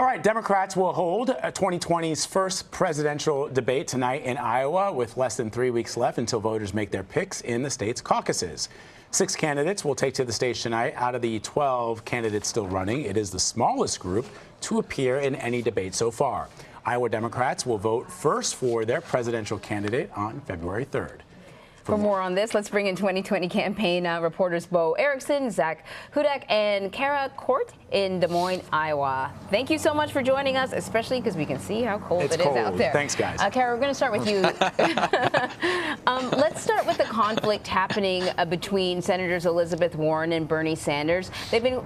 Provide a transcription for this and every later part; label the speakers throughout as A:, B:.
A: All right, Democrats will hold 2020's first presidential debate tonight in Iowa with less than 3 weeks left until voters make their picks in the state's caucuses. 6 candidates will take to the stage tonight out of the 12 candidates still running. It is the smallest group to appear in any debate so far. Iowa Democrats will vote first for their presidential candidate on February 3rd.
B: For more on this, let's bring in 2020 campaign reporters Bo Erickson, Hudak, and Cara Korte in Des Moines, Iowa. Thank you so much for joining us, especially because we can see how cold it is out there.
A: Thanks, guys.
B: Cara, we're going to start with you. Let's start with the conflict happening between Senators Elizabeth Warren and Bernie Sanders. They've been,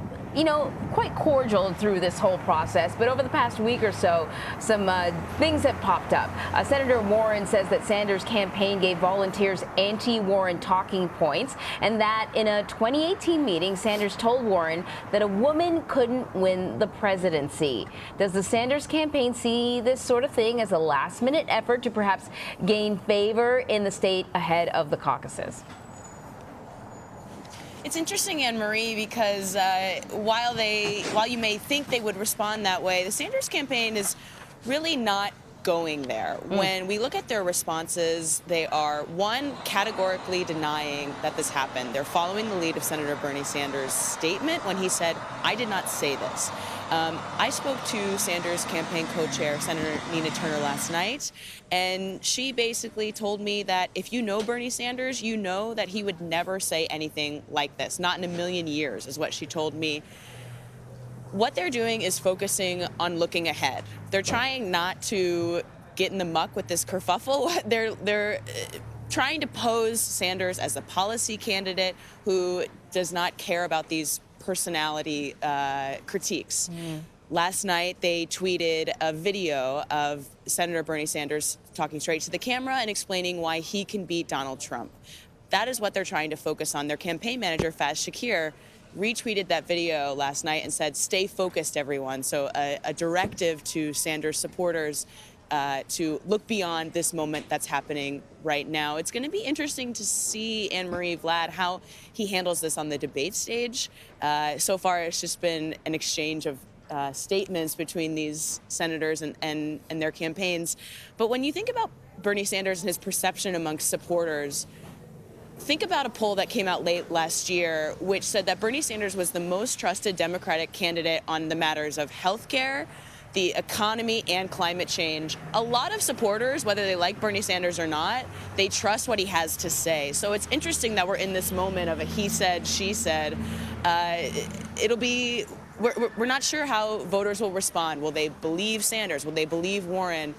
B: quite cordial through this whole process, but over the past week or so, some things have popped up. Senator Warren says that Sanders' campaign gave volunteers anti-Warren talking points, and that in a 2018 meeting, Sanders told Warren that a woman couldn't win the presidency. Does the Sanders campaign see this sort of thing as a last-minute effort to perhaps gain favor in the state ahead of the caucuses?
C: It's interesting, Anne-Marie, because while you may think they would respond that way, the Sanders campaign is really not going there. When we look at their responses, they are, one, categorically denying that this happened. They're following the lead of Senator Bernie Sanders' statement when he said, "I did not say this." I spoke to Sanders' campaign co-chair, Senator Nina Turner, last night, and she basically told me that if you know Bernie Sanders, you know that he would never say anything like this. Not in a million years, is what she told me. What they're doing is focusing on looking ahead. They're trying not to get in the muck with this kerfuffle. They're trying to pose Sanders as a policy candidate who does not care about these personality critiques. Last night, they tweeted a video of Senator Bernie Sanders talking straight to the camera and explaining why he can beat Donald Trump. That is what they're trying to focus on. Their campaign manager, Faz Shakir, retweeted that video last night and said, "Stay focused, everyone." So a directive to Sanders supporters to look beyond this moment that's happening right now. It's going to be interesting to see, Anne-Marie, Vlad, how he handles this on the debate stage. So far, it's just been an exchange of statements between these senators and their campaigns. But when you think about Bernie Sanders and his perception amongst supporters, think about a poll that came out late last year, which said that Bernie Sanders was the most trusted Democratic candidate on the matters of health care, the economy, and climate change. A lot of supporters, whether they like Bernie Sanders or not, they trust what he has to say. So it's interesting that we're in this moment of a he said, she said. We're not sure how voters will respond. Will they believe Sanders? Will they believe Warren?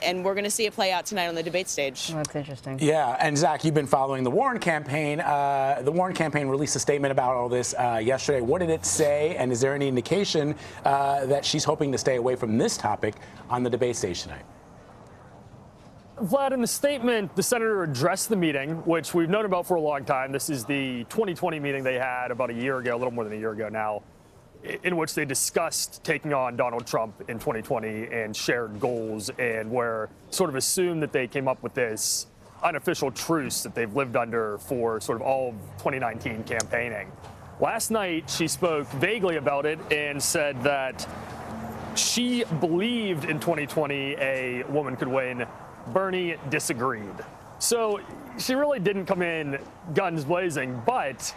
C: And we're going to see it play out tonight on the debate stage.
B: Well, that's interesting.
A: Yeah, and Zach, you've been following the Warren campaign. The Warren campaign released a statement about all this yesterday. What did it say, and is there any indication that she's hoping to stay away from this topic on the debate stage tonight?
D: Vlad, in the statement, the senator addressed the meeting, which we've known about for a long time. This is the 2020 meeting they had about a year ago, a little more than a year ago now, in which they discussed taking on Donald Trump in 2020 and shared goals, and where sort of assumed that they came up with this unofficial truce that they've lived under for sort of all of 2019 campaigning. Last night, she spoke vaguely about it and said that she believed in 2020 a woman could win. Bernie disagreed. So she really didn't come in guns blazing, but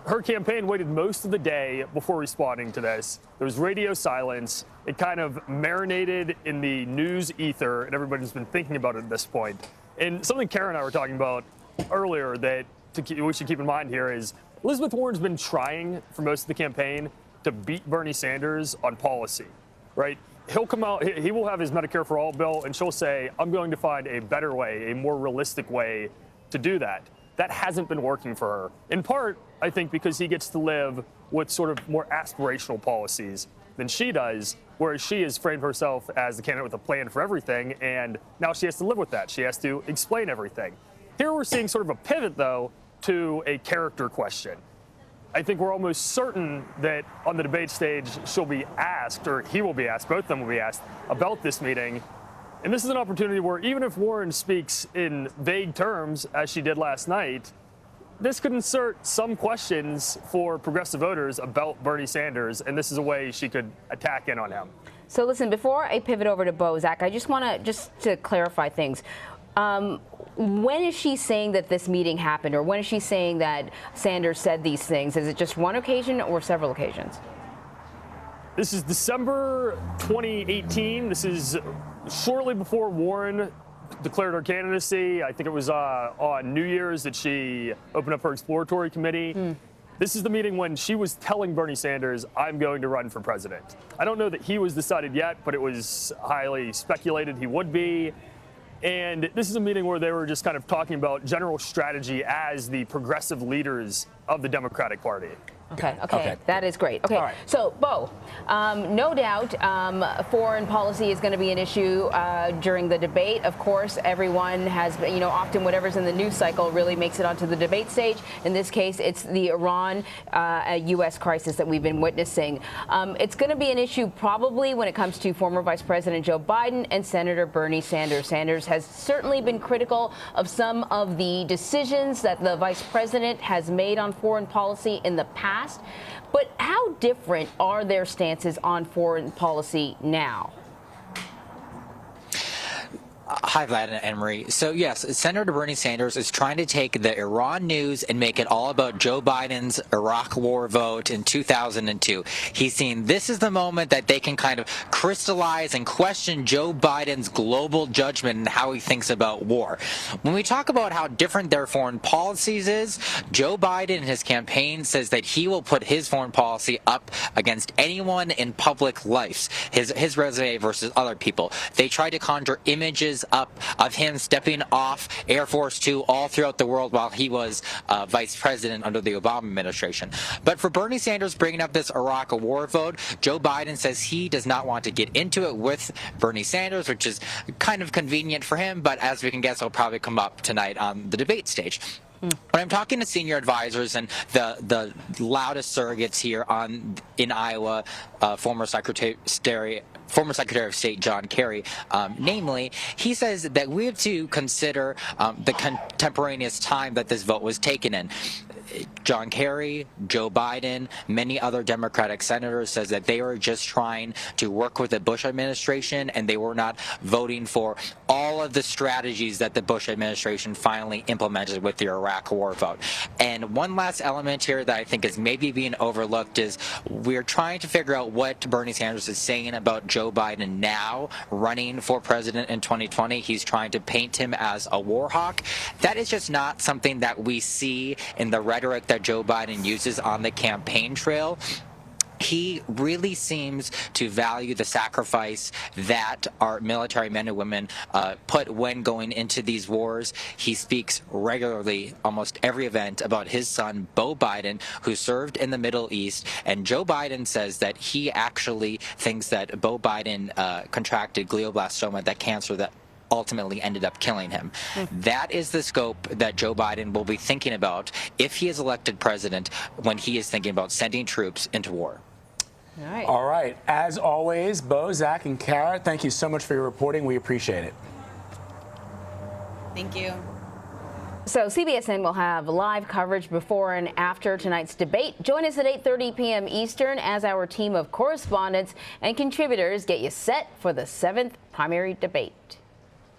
D: her campaign waited most of the day before responding to this. There was radio silence. It kind of marinated in the news ether, and everybody's been thinking about it at this point. And something Cara and I were talking about earlier that we should keep in mind here is Elizabeth Warren's been trying for most of the campaign to beat Bernie Sanders on policy, right? He'll come out, he will have his Medicare for All bill, and she'll say, "I'm going to find a better way, a more realistic way to do that." That hasn't been working for her. In part, I think, because he gets to live with sort of more aspirational policies than she does, whereas she has framed herself as the candidate with a plan for everything, and now she has to live with that. She has to explain everything. Here we're seeing sort of a pivot, though, to a character question. I think we're almost certain that on the debate stage, she'll be asked, or he will be asked, both of them will be asked, about this meeting. And this is an opportunity where even if Warren speaks in vague terms, as she did last night, this could insert some questions for progressive voters about Bernie Sanders, and this is a way she could attack in on him.
B: So listen, before I pivot over to Bo, Zach, I just want to clarify things. When is she saying that this meeting happened, or when is she saying that Sanders said these things? Is it just one occasion or several occasions?
D: This is December 2018. This is shortly before Warren declared her candidacy. I think it was on New Year's that she opened up her exploratory committee. This is the meeting when she was telling Bernie Sanders, I'm going to run for president. I don't know that he was decided yet, but it was highly speculated he would be. And this is a meeting where they were just kind of talking about general strategy as the progressive leaders of the Democratic Party.
B: Okay. That is great. Okay,
A: right.
B: So Bo, no doubt foreign policy is going to be an issue during the debate. Of course, everyone has, often whatever's in the news cycle really makes it onto the debate stage. In this case, it's the Iran U.S. crisis that we've been witnessing. It's going to be an issue probably when it comes to former Vice President Joe Biden and Senator Bernie Sanders. Sanders has certainly been critical of some of the decisions that the vice president has made on foreign policy in the past. But how different are their stances on foreign policy now?
E: Hi, Vlad and Anne-Marie. So, yes, Senator Bernie Sanders is trying to take the Iran news and make it all about Joe Biden's Iraq war vote in 2002. He's seen this is the moment that they can kind of crystallize and question Joe Biden's global judgment and how he thinks about war. When we talk about how different their foreign policies is, Joe Biden in his campaign says that he will put his foreign policy up against anyone in public life, his resume versus other people. They try to conjure images up of him stepping off Air Force Two all throughout the world while he was vice president under the Obama administration. But for Bernie Sanders bringing up this Iraq war vote, Joe Biden says he does not want to get into it with Bernie Sanders, which is kind of convenient for him, but as we can guess, it'll probably come up tonight on the debate stage. When I'm talking to senior advisors and the loudest surrogates here in Iowa, former Secretary of State John Kerry, namely, he says that we have to consider the contemporaneous time that this vote was taken in. John Kerry, Joe Biden, many other Democratic senators says that they were just trying to work with the Bush administration and they were not voting for all of the strategies that the Bush administration finally implemented with the Iraq war vote. And one last element here that I think is maybe being overlooked is we're trying to figure out what Bernie Sanders is saying about Joe Biden now running for president in 2020. He's trying to paint him as a war hawk. That is just not something that we see in the rhetoric that Joe Biden uses on the campaign trail. He really seems to value the sacrifice that our military men and women put when going into these wars. He speaks regularly, almost every event, about his son, Bo Biden, who served in the Middle East. And Joe Biden says that he actually thinks that Bo Biden contracted glioblastoma, that cancer that ultimately ended up killing him. That is the scope that Joe Biden will be thinking about if he is elected president when he is thinking about sending troops into war.
A: All right. As always, Bo, Zach, and Cara, thank you so much for your reporting. We appreciate it.
C: Thank you.
B: So CBSN will have live coverage before and after tonight's debate. Join us at 8:30 p.m. Eastern as our team of correspondents and contributors get you set for the 7th primary debate.